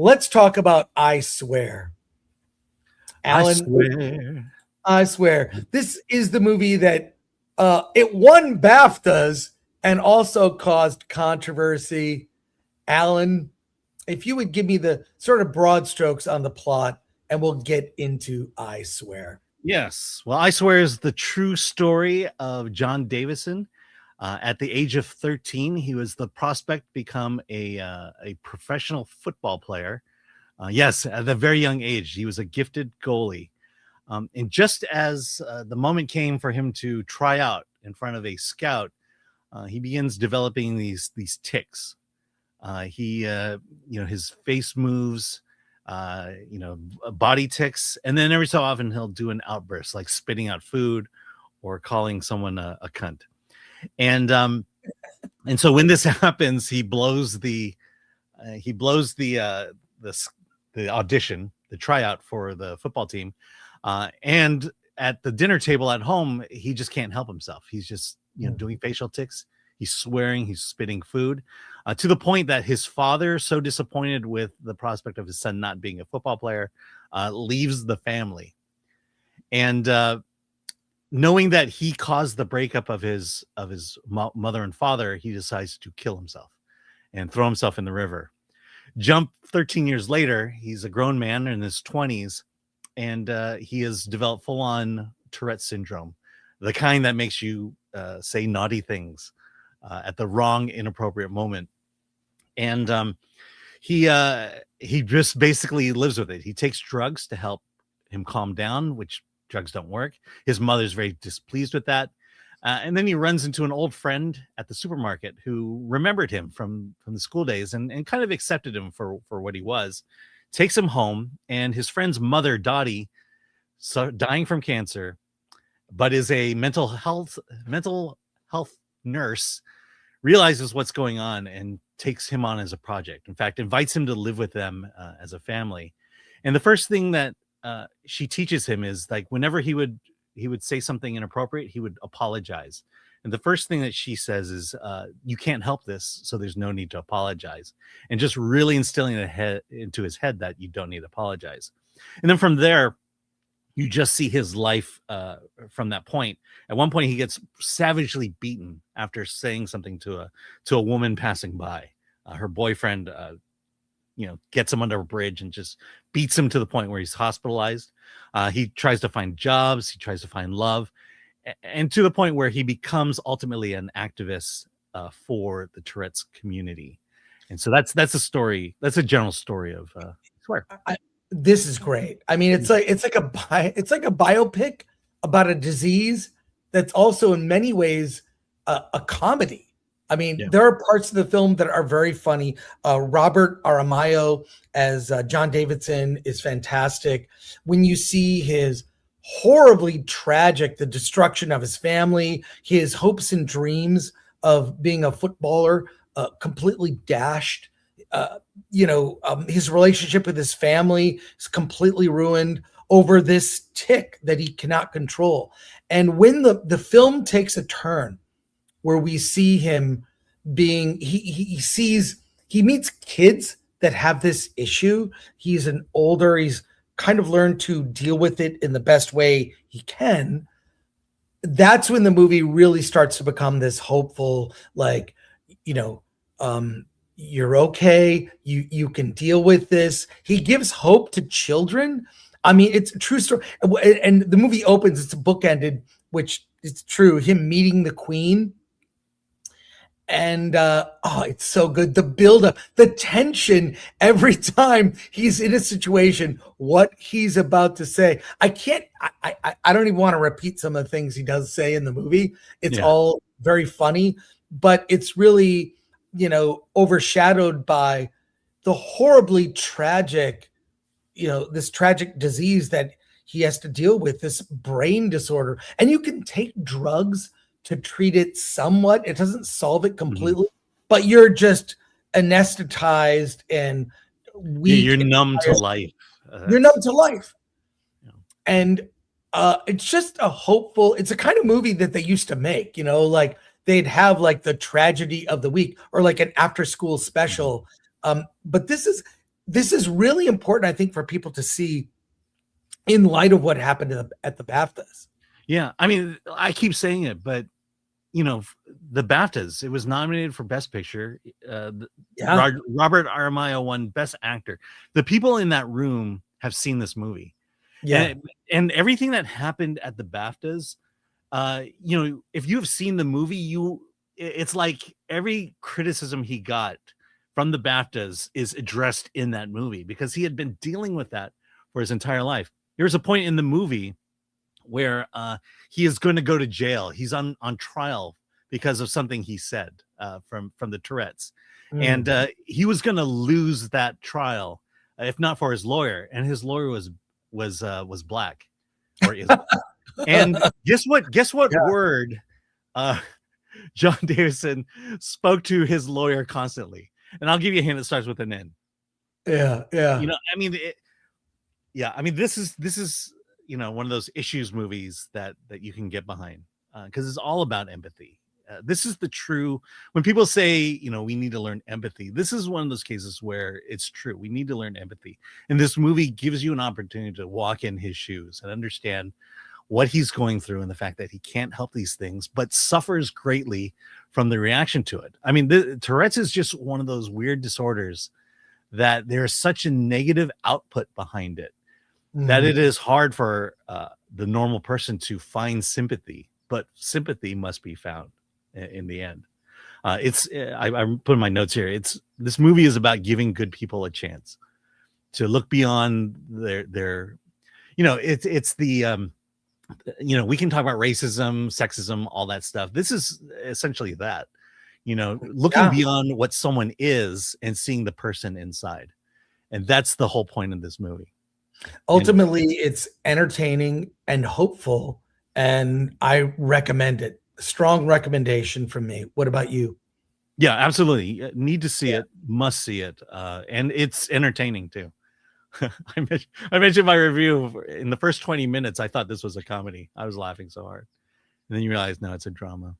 Let's talk about I Swear. I Alan, swear. I swear. This is the movie that it won BAFTAs and also caused controversy. Alan, if you would give me the sort of broad strokes on the plot, and we'll get into I Swear. Yes. Well, I swear is the true story of John Davison. At the age of 13, he was the prospect to become a professional football player. Yes, at a very young age, he was a gifted goalie. And just as the moment came for him to try out in front of a scout, he begins developing these tics. His face moves, body tics, and then every so often he'll do an outburst like spitting out food or calling someone a cunt. And so when this happens, he blows the audition, the tryout for the football team, and at the dinner table at home, he just can't help himself. He's just doing facial tics. He's swearing, he's spitting food, to the point that his father, so disappointed with the prospect of his son not being a football player, leaves the family. And knowing that he caused the breakup of his mother and father, he decides to kill himself and throw himself in the river. Jump 13 years later, he's a grown man in his 20s, and he has developed full-on Tourette syndrome, the kind that makes you say naughty things at the wrong, inappropriate moment. And he just basically lives with it. He takes drugs to help him calm down, which drugs don't work. His mother's very displeased with that. And then he runs into an old friend at the supermarket who remembered him from the school days and kind of accepted him for what he was, takes him home, and his friend's mother, Dottie, dying from cancer, but is a mental health nurse, realizes what's going on and takes him on as a project. In fact, invites him to live with them as a family. And the first thing that she teaches him is, like, whenever he would say something inappropriate, he would apologize. And the first thing that she says is, you can't help this, so there's no need to apologize. And just really instilling into his head that you don't need to apologize. And then from there, you just see his life from that point. At one point, he gets savagely beaten after saying something to a woman passing by. Her boyfriend gets him under a bridge and just beats him to the point where he's hospitalized. He tries to find jobs. He tries to find love, and to the point where he becomes ultimately an activist for the Tourette's community. And so that's a story. That's a general story of I Swear. This is great. I mean, it's like a biopic about a disease that's also in many ways a comedy. I mean, there are parts of the film that are very funny. Robert Aramayo as John Davidson is fantastic. When you see his horribly tragic, the destruction of his family, his hopes and dreams of being a footballer completely dashed. His relationship with his family is completely ruined over this tic that he cannot control. And when the film takes a turn where we see him he meets kids that have this issue. He's kind of learned to deal with it in the best way he can. That's when the movie really starts to become this hopeful, like, you're okay. You can deal with this. He gives hope to children. I mean, it's a true story. And the movie opens, it's bookended, which is true. Him meeting the Queen. And it's so good. The buildup, the tension every time he's in a situation, what he's about to say. I don't even want to repeat some of the things he does say in the movie. It's all very funny, but it's really, overshadowed by the horribly tragic, this tragic disease that he has to deal with, this brain disorder. And you can take drugs to treat it somewhat. It doesn't solve it completely, but you're just anesthetized and weak. You're numb to life. You're numb to life. Yeah. And it's just it's a kind of movie that they used to make, like they'd have like the tragedy of the week or like an after school special. But this is this is really important, I think, for people to see in light of what happened at the BAFTAs. Yeah, I mean, I keep saying it, but you know, the BAFTAs, it was nominated for Best Picture. Robert Aramayo won Best Actor. The people in that room have seen this movie. Yeah. And everything that happened at the BAFTAs, you know, if you've seen the movie, it's like every criticism he got from the BAFTAs is addressed in that movie, because he had been dealing with that for his entire life. There's a point in the movie where he is going to go to jail. He's on trial because of something he said from the Tourette's. And he was going to lose that trial if not for his lawyer, and his lawyer was black, or is. And guess what word John Davison spoke to his lawyer constantly? And I'll give you a hint. It starts with an N. Yeah. You know, I mean, this is you know, one of those issues movies that you can get behind, because it's all about empathy. This is the true, when people say, you know, we need to learn empathy, this is one of those cases where it's true. We need to learn empathy. And this movie gives you an opportunity to walk in his shoes and understand what he's going through, and the fact that he can't help these things, but suffers greatly from the reaction to it. I mean, Tourette's is just one of those weird disorders that there's such a negative output behind it that it is hard for the normal person to find sympathy, but sympathy must be found in the end. I put in my notes here. This movie is about giving good people a chance to look beyond their you know, it's the you know, we can talk about racism, sexism, all that stuff. This is essentially that, you know, looking beyond what someone is and seeing the person inside. And that's the whole point of this movie. Ultimately, it's entertaining and hopeful, and I recommend it. Strong recommendation from me. What about you? Yeah, absolutely. Need to see it. Must see it. And it's entertaining too. I mentioned my review. In the first 20 minutes, I thought this was a comedy. I was laughing so hard. And then you realize, no, it's a drama.